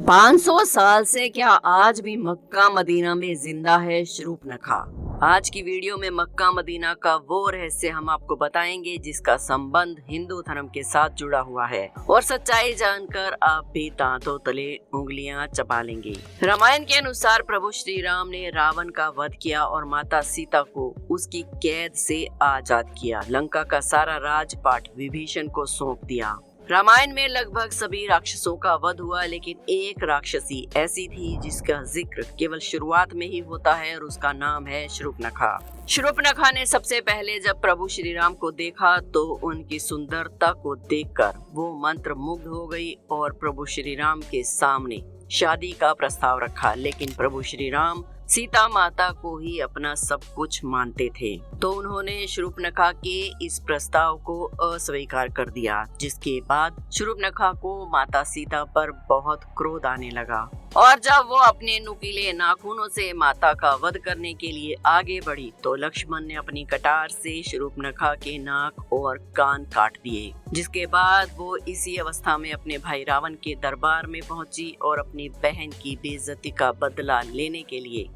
500 साल से क्या आज भी मक्का मदीना में जिंदा है शूर्पनखा। आज की वीडियो में मक्का मदीना का वो रहस्य हम आपको बताएंगे जिसका संबंध हिंदू धर्म के साथ जुड़ा हुआ है, और सच्चाई जानकर आप भी दांतों तले उंगलियां चबा लेंगे। रामायण के अनुसार प्रभु श्री राम ने रावण का वध किया और माता सीता को उसकी कैद से आजाद किया। लंका का सारा राजपाट विभीषण को सौंप दिया। रामायण में लगभग सभी राक्षसों का वध हुआ, लेकिन एक राक्षसी ऐसी थी जिसका जिक्र केवल शुरुआत में ही होता है और उसका नाम है शूर्पनखा। शूर्पनखा ने सबसे पहले जब प्रभु श्री राम को देखा तो उनकी सुंदरता को देखकर वो मंत्र मुग्ध हो गई और प्रभु श्री राम के सामने शादी का प्रस्ताव रखा। लेकिन प्रभु श्री राम सीता माता को ही अपना सब कुछ मानते थे, तो उन्होंने शूर्पनखा के इस प्रस्ताव को अस्वीकार कर दिया, जिसके बाद शूर्पनखा को माता सीता पर बहुत क्रोध आने लगा और जब वो अपने नुकीले नाखूनों से माता का वध करने के लिए आगे बढ़ी तो लक्ष्मण ने अपनी कटार से शूर्पनखा के नाक और कान काट दिए। जिसके बाद वो इसी अवस्था में अपने भाई रावण के दरबार में पहुंची और अपनी बहन की बेइज्जती का बदला लेने के लिए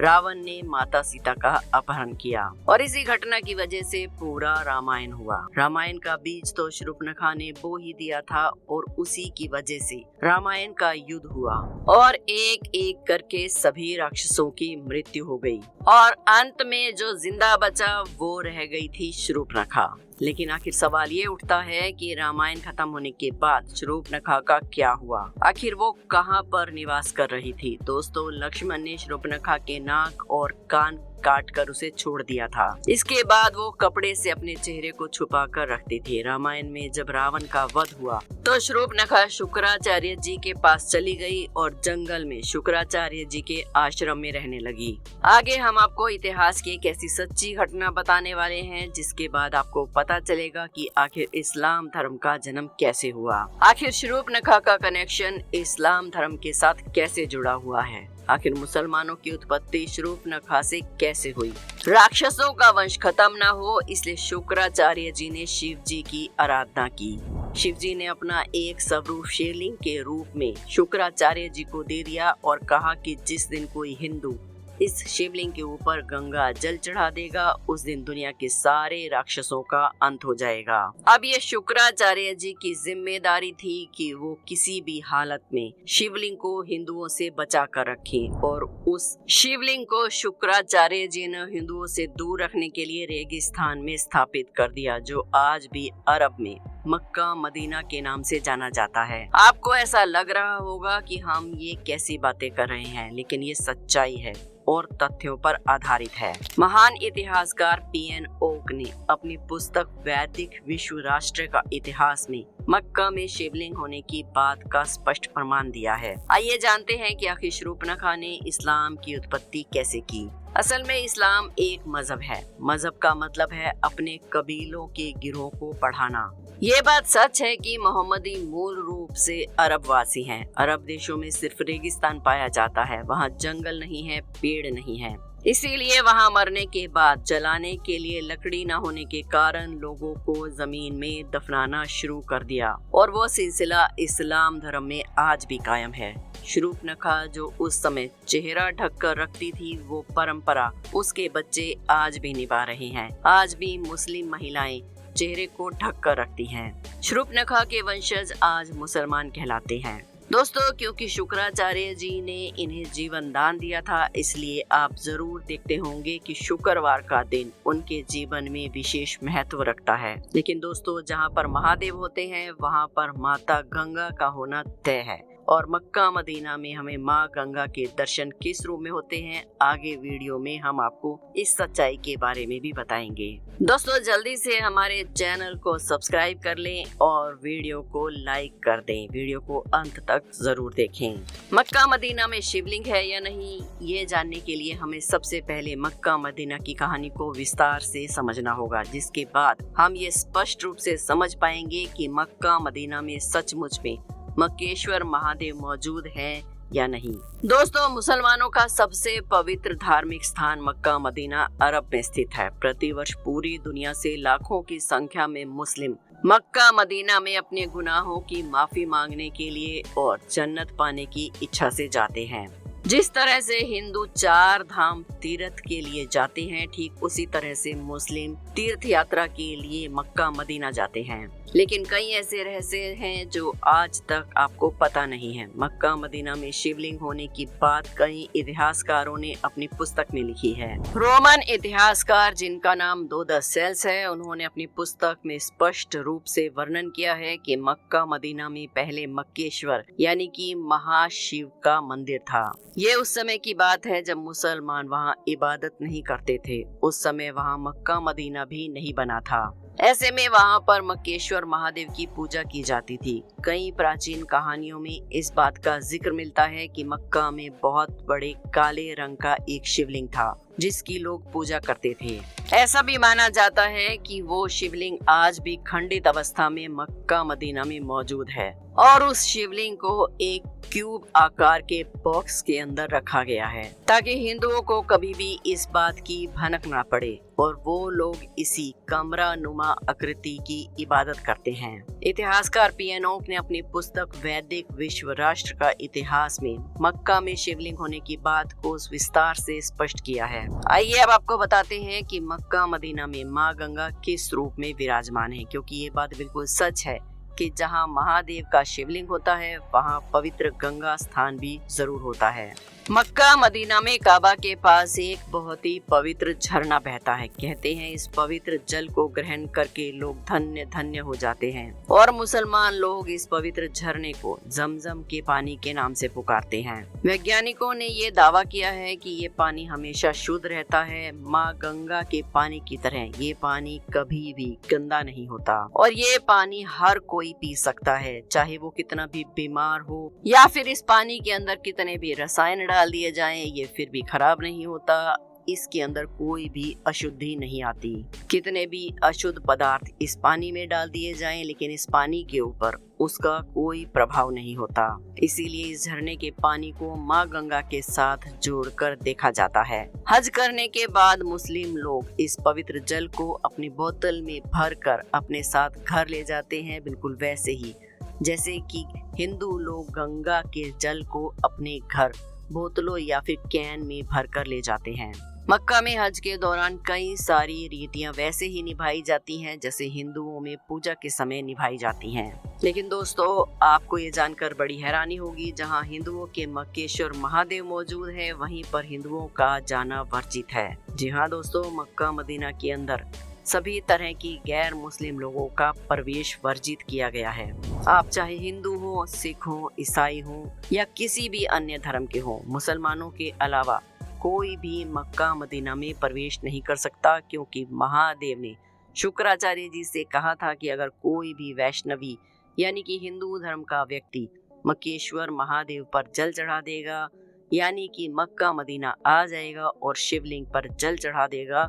रावण ने माता सीता का अपहरण किया, और इसी घटना की वजह से पूरा रामायण हुआ। रामायण का बीज तो शूर्पनखा ने बो ही दिया था और उसी की वजह से रामायण का युद्ध हुआ और एक एक करके सभी राक्षसों की मृत्यु हो गई और अंत में जो जिंदा बचा वो रह गई थी शूर्पनखा। लेकिन आखिर सवाल ये उठता है कि रामायण खत्म होने के बाद शूर्पनखा का क्या हुआ, आखिर वो कहाँ पर निवास कर रही थी। दोस्तों, लक्ष्मण ने शूर्पनखा के नाक और कान काट कर उसे छोड़ दिया था। इसके बाद वो कपड़े से अपने चेहरे को छुपा कर रखती थी। रामायण में जब रावण का वध हुआ तो शूर्पनखा शुक्राचार्य जी के पास चली गई और जंगल में शुक्राचार्य जी के आश्रम में रहने लगी। आगे हम आपको इतिहास की एक ऐसी सच्ची घटना बताने वाले हैं जिसके बाद आपको पता चलेगा कि आखिर इस्लाम धर्म का जन्म कैसे हुआ, आखिर शूर्पनखा का कनेक्शन इस्लाम धर्म के साथ कैसे जुड़ा हुआ है, आखिर मुसलमानों की उत्पत्ति शूर्पनखा से कैसे हुई। राक्षसों का वंश खत्म न हो इसलिए शुक्राचार्य जी ने शिव जी की आराधना की। शिव जी ने अपना एक स्वरूप शिवलिंग के रूप में शुक्राचार्य जी को दे दिया और कहा कि जिस दिन कोई हिंदू इस शिवलिंग के ऊपर गंगा जल चढ़ा देगा उस दिन दुनिया के सारे राक्षसों का अंत हो जाएगा। अब ये शुक्राचार्य जी की जिम्मेदारी थी कि वो किसी भी हालत में शिवलिंग को हिंदुओं से बचा कर रखें, और उस शिवलिंग को शुक्राचार्य जी ने हिंदुओं से दूर रखने के लिए रेगिस्तान में स्थापित कर दिया, जो आज भी अरब में मक्का मदीना के नाम से जाना जाता है। आपको ऐसा लग रहा होगा कि हम ये कैसी बातें कर रहे हैं, लेकिन ये सच्चाई है और तथ्यों पर आधारित है। महान इतिहासकार पीएन ओक ने अपनी पुस्तक वैदिक विश्व राष्ट्र का इतिहास में मक्का में शिवलिंग होने की बात का स्पष्ट प्रमाण दिया है। आइए जानते हैं कि आखिर शूर्पनखा ने इस्लाम की उत्पत्ति कैसे की। असल में इस्लाम एक मजहब है। मजहब का मतलब है अपने कबीलों के गिरोह को बढ़ाना। ये बात सच है कि मोहम्मदी मूल रूप से अरब वासी हैं। अरब देशों में सिर्फ रेगिस्तान पाया जाता है, वहाँ जंगल नहीं है, पेड़ नहीं है, इसीलिए वहाँ मरने के बाद जलाने के लिए लकड़ी न होने के कारण लोगों को जमीन में दफनाना शुरू कर दिया, और वो सिलसिला इस्लाम धर्म में आज भी कायम है। शूर्पनखा जो उस समय चेहरा ढक कर रखती थी वो परंपरा उसके बच्चे आज भी निभा रहे हैं। आज भी मुस्लिम महिलाएं चेहरे को ढक कर रखती हैं। शूर्पनखा के वंशज आज मुसलमान कहलाते हैं। दोस्तों, क्योंकि शुक्राचार्य जी ने इन्हें जीवन दान दिया था, इसलिए आप जरूर देखते होंगे कि शुक्रवार का दिन उनके जीवन में विशेष महत्व रखता है। लेकिन दोस्तों, जहां पर महादेव होते हैं वहां पर माता गंगा का होना तय है, और मक्का मदीना में हमें माँ गंगा के दर्शन किस रूप में होते हैं आगे वीडियो में हम आपको इस सच्चाई के बारे में भी बताएंगे। दोस्तों, जल्दी से हमारे चैनल को सब्सक्राइब कर लें और वीडियो को लाइक कर दें। वीडियो को अंत तक जरूर देखें। मक्का मदीना में शिवलिंग है या नहीं, ये जानने के लिए हमें सबसे पहले मक्का मदीना की कहानी को विस्तार से समझना होगा, जिसके बाद हम ये स्पष्ट रूप से समझ पाएंगे कि मक्का मदीना में सचमुच में मक्केश्वर महादेव मौजूद हैं या नहीं। दोस्तों, मुसलमानों का सबसे पवित्र धार्मिक स्थान मक्का मदीना अरब में स्थित है। प्रतिवर्ष पूरी दुनिया से लाखों की संख्या में मुस्लिम मक्का मदीना में अपने गुनाहों की माफी मांगने के लिए और जन्नत पाने की इच्छा से जाते हैं। जिस तरह से हिंदू 4 धाम तीर्थ के लिए जाते हैं, ठीक उसी तरह से मुस्लिम तीर्थ यात्रा के लिए मक्का मदीना जाते हैं। लेकिन कई ऐसे रहस्य हैं जो आज तक आपको पता नहीं है। मक्का मदीना में शिवलिंग होने की बात कई इतिहासकारों ने अपनी पुस्तक में लिखी है। रोमन इतिहासकार जिनका नाम डोडोसेल्स है, उन्होंने अपनी पुस्तक में स्पष्ट रूप से वर्णन किया है कि मक्का मदीना में पहले मक्केश्वर यानी कि महाशिव का मंदिर था। ये उस समय की बात है जब मुसलमान वहाँ इबादत नहीं करते थे। उस समय वहाँ मक्का मदीना भी नहीं बना था। ऐसे में वहाँ पर मक्केश्वर महादेव की पूजा की जाती थी। कई प्राचीन कहानियों में इस बात का जिक्र मिलता है कि मक्का में बहुत बड़े काले रंग का एक शिवलिंग था जिसकी लोग पूजा करते थे। ऐसा भी माना जाता है कि वो शिवलिंग आज भी खंडित अवस्था में मक्का मदीना में मौजूद है और उस शिवलिंग को एक क्यूब आकार के बॉक्स के अंदर रखा गया है ताकि हिंदुओं को कभी भी इस बात की भनक न पड़े और वो लोग इसी कमरा नुमा आकृति की इबादत करते हैं। इतिहासकार पी.एन. ओक ने अपनी पुस्तक वैदिक विश्व राष्ट्र का इतिहास में मक्का में शिवलिंग होने की बात को विस्तार से स्पष्ट किया है। आइए अब आपको बताते हैं कि मक्का मदीना में माँ गंगा किस रूप में विराजमान है, क्योंकि ये बात बिल्कुल सच है कि जहाँ महादेव का शिवलिंग होता है वहाँ पवित्र गंगा स्थान भी जरूर होता है। मक्का मदीना में काबा के पास एक बहुत ही पवित्र झरना बहता है। कहते हैं इस पवित्र जल को ग्रहण करके लोग धन्य धन्य हो जाते हैं और मुसलमान लोग इस पवित्र झरने को जमजम के पानी के नाम से पुकारते हैं। वैज्ञानिकों ने ये दावा किया है कि ये पानी हमेशा शुद्ध रहता है। माँ गंगा के पानी की तरह ये पानी कभी भी गंदा नहीं होता और ये पानी हर कोई पी सकता है, चाहे वो कितना भी बीमार हो या फिर इस पानी के अंदर कितने भी रसायन डाल दिए जाएं, ये फिर भी खराब नहीं होता। इसके अंदर कोई भी अशुद्धि नहीं आती। कितने भी अशुद्ध पदार्थ इस पानी में डाल दिए जाएं, लेकिन इस पानी के ऊपर उसका कोई प्रभाव नहीं होता। इसीलिए इस झरने के पानी को माँ गंगा के साथ जोड़कर देखा जाता है। हज करने के बाद मुस्लिम लोग इस पवित्र जल को अपनी बोतल में भरकर अपने साथ घर ले जाते हैं, बिल्कुल वैसे ही जैसे कि हिंदू लोग गंगा के जल को अपने घर बोतलों या फिर कैन में भरकर ले जाते हैं। मक्का में हज के दौरान कई सारी रीतियां वैसे ही निभाई जाती हैं जैसे हिंदुओं में पूजा के समय निभाई जाती हैं। लेकिन दोस्तों, आपको ये जानकर बड़ी हैरानी होगी, जहां हिंदुओं के मक्केश्वर महादेव मौजूद है वहीं पर हिंदुओं का जाना वर्जित है। जी हाँ दोस्तों, मक्का मदीना के अंदर सभी तरह की गैर मुस्लिम लोगों का प्रवेश वर्जित किया गया है। आप चाहे हिंदू हो, सिख हो, ईसाई हो या किसी भी अन्य धर्म के हो, मुसलमानों के अलावा कोई भी मक्का मदीना में प्रवेश नहीं कर सकता, क्योंकि महादेव ने शुक्राचार्य जी से कहा था कि अगर कोई भी वैष्णवी यानी कि हिंदू धर्म का व्यक्ति मक्केश्वर महादेव पर जल चढ़ा देगा, यानी कि मक्का मदीना आ जाएगा और शिवलिंग पर जल चढ़ा देगा,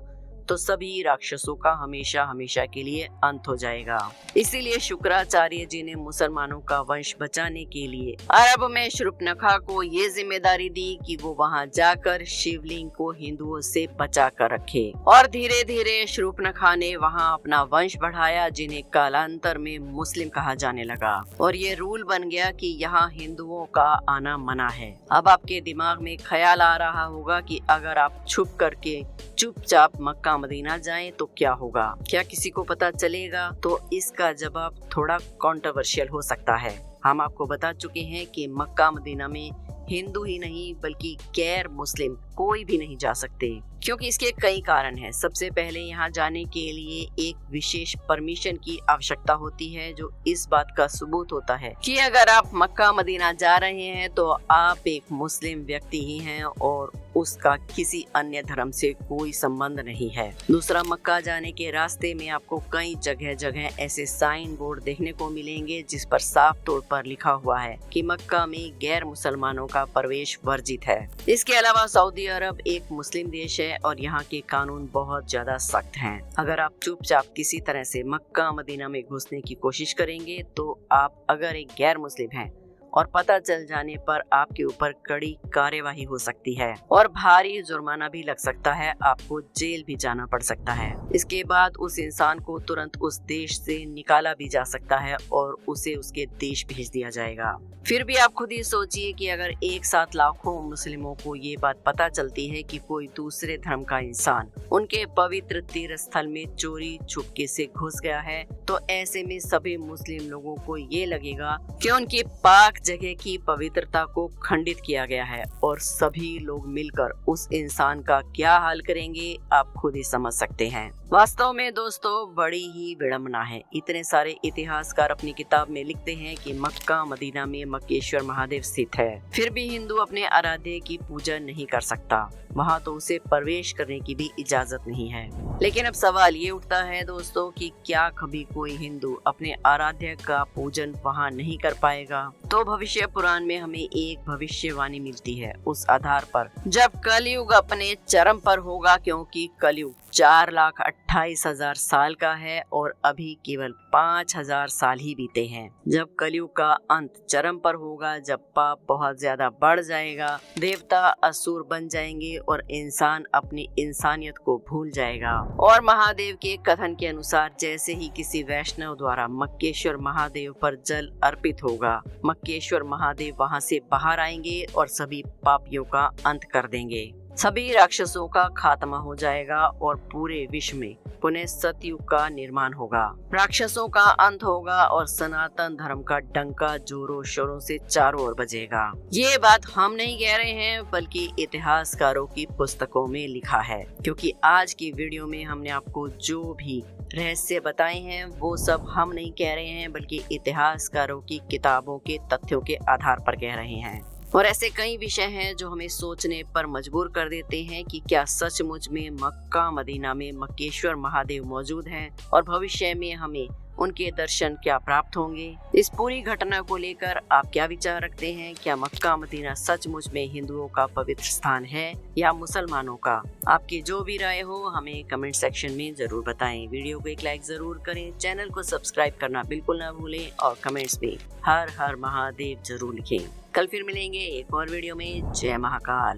तो सभी राक्षसों का हमेशा हमेशा के लिए अंत हो जाएगा। इसीलिए शुक्राचार्य जी ने मुसलमानों का वंश बचाने के लिए अरब में शूर्पणखा को ये जिम्मेदारी दी कि वो वहां जाकर शिवलिंग को हिंदुओं से बचा कर रखे और धीरे धीरे शूर्पणखा ने वहां अपना वंश बढ़ाया, जिन्हें कालांतर में मुस्लिम कहा जाने लगा और ये रूल बन गया कि यहाँ हिंदुओं का आना मना है। अब आपके दिमाग में ख्याल आ रहा होगा कि अगर आप छुप करके चुपचाप मक्का मदीना जाएं तो क्या होगा, क्या किसी को पता चलेगा? तो इसका जवाब थोड़ा कंट्रोवर्शियल हो सकता है। हम आपको बता चुके हैं कि मक्का मदीना में हिंदू ही नहीं बल्कि गैर मुस्लिम कोई भी नहीं जा सकते, क्योंकि इसके कई कारण हैं। सबसे पहले यहाँ जाने के लिए एक विशेष परमिशन की आवश्यकता होती है, जो इस बात का सबूत होता है कि अगर आप मक्का मदीना जा रहे हैं तो आप एक मुस्लिम व्यक्ति ही हैं और उसका किसी अन्य धर्म से कोई संबंध नहीं है। दूसरा, मक्का जाने के रास्ते में आपको कई जगह जगह ऐसे साइन बोर्ड देखने को मिलेंगे जिस पर साफ तौर पर लिखा हुआ है कि मक्का में गैर मुसलमानों का प्रवेश वर्जित है। इसके अलावा सऊदी अरब एक मुस्लिम देश है और यहाँ के कानून बहुत ज्यादा सख्त हैं। अगर आप चुपचाप किसी तरह से मक्का मदीना में घुसने की कोशिश करेंगे तो आप अगर एक गैर मुस्लिम हैं और पता चल जाने पर आपके ऊपर कड़ी कार्यवाही हो सकती है और भारी जुर्माना भी लग सकता है, आपको जेल भी जाना पड़ सकता है। इसके बाद उस इंसान को तुरंत उस देश से निकाला भी जा सकता है और उसे उसके देश भेज दिया जाएगा। फिर भी आप खुद ही सोचिए कि अगर एक साथ लाखों मुस्लिमों को ये बात पता चलती है कि कोई दूसरे धर्म का इंसान उनके पवित्र तीर्थ स्थल में चोरी छुपके से घुस गया है, तो ऐसे में सभी मुस्लिम लोगों को ये लगेगा कि उनकी पाक जगह की पवित्रता को खंडित किया गया है और सभी लोग मिलकर उस इंसान का क्या हाल करेंगे आप खुद ही समझ सकते हैं। वास्तव में दोस्तों बड़ी ही विडंबना है। इतने सारे इतिहासकार अपनी किताब में लिखते हैं कि मक्का मदीना में मक्केश्वर महादेव स्थित है, फिर भी हिंदू अपने आराध्य की पूजा नहीं कर सकता। वहाँ तो उसे प्रवेश करने की भी इजाजत नहीं है। लेकिन अब सवाल ये उठता है दोस्तों कि क्या कभी कोई हिंदू अपने आराध्य का पूजन वहाँ नहीं कर पाएगा? तो भविष्य पुराण में हमें एक भविष्यवाणी मिलती है उस आधार पर, जब कलयुग अपने चरम पर होगा, क्योंकि कलयुग 4,28,000 साल का है और अभी केवल 5,000 साल ही बीते हैं। जब कलयुग का अंत चरम पर होगा, जब पाप बहुत ज्यादा बढ़ जाएगा, देवता असुर बन जाएंगे और इंसान अपनी इंसानियत को भूल जाएगा। और महादेव के कथन के अनुसार जैसे ही किसी वैष्णव द्वारा मक्केश्वर महादेव पर जल अर्पित होगा, मक्केश्वर महादेव वहां से बाहर आएंगे और सभी पापियों का अंत कर देंगे। सभी राक्षसों का खात्मा हो जाएगा और पूरे विश्व में पुनः सतयुग का निर्माण होगा। राक्षसों का अंत होगा और सनातन धर्म का डंका जोरों शोरों से चारों ओर बजेगा। ये बात हम नहीं कह रहे हैं, बल्कि इतिहासकारों की पुस्तकों में लिखा है। क्योंकि आज की वीडियो में हमने आपको जो भी रहस्य बताए हैं वो सब हम नहीं कह रहे हैं, बल्कि इतिहासकारों की किताबों के तथ्यों के आधार पर कह रहे हैं। और ऐसे कई विषय हैं जो हमें सोचने पर मजबूर कर देते हैं कि क्या सचमुच में मक्का मदीना में मक्केश्वर महादेव मौजूद हैं और भविष्य में हमें उनके दर्शन क्या प्राप्त होंगे। इस पूरी घटना को लेकर आप क्या विचार रखते हैं? क्या मक्का मदीना सचमुच में हिंदुओं का पवित्र स्थान है या मुसलमानों का? आपकी जो भी राय हो हमें कमेंट सेक्शन में जरूर बताएं। वीडियो को एक लाइक जरूर करें, चैनल को सब्सक्राइब करना बिल्कुल ना भूलें और कमेंट्स में हर हर महादेव जरूर लिखें। कल फिर मिलेंगे एक और वीडियो में। जय महाकाल।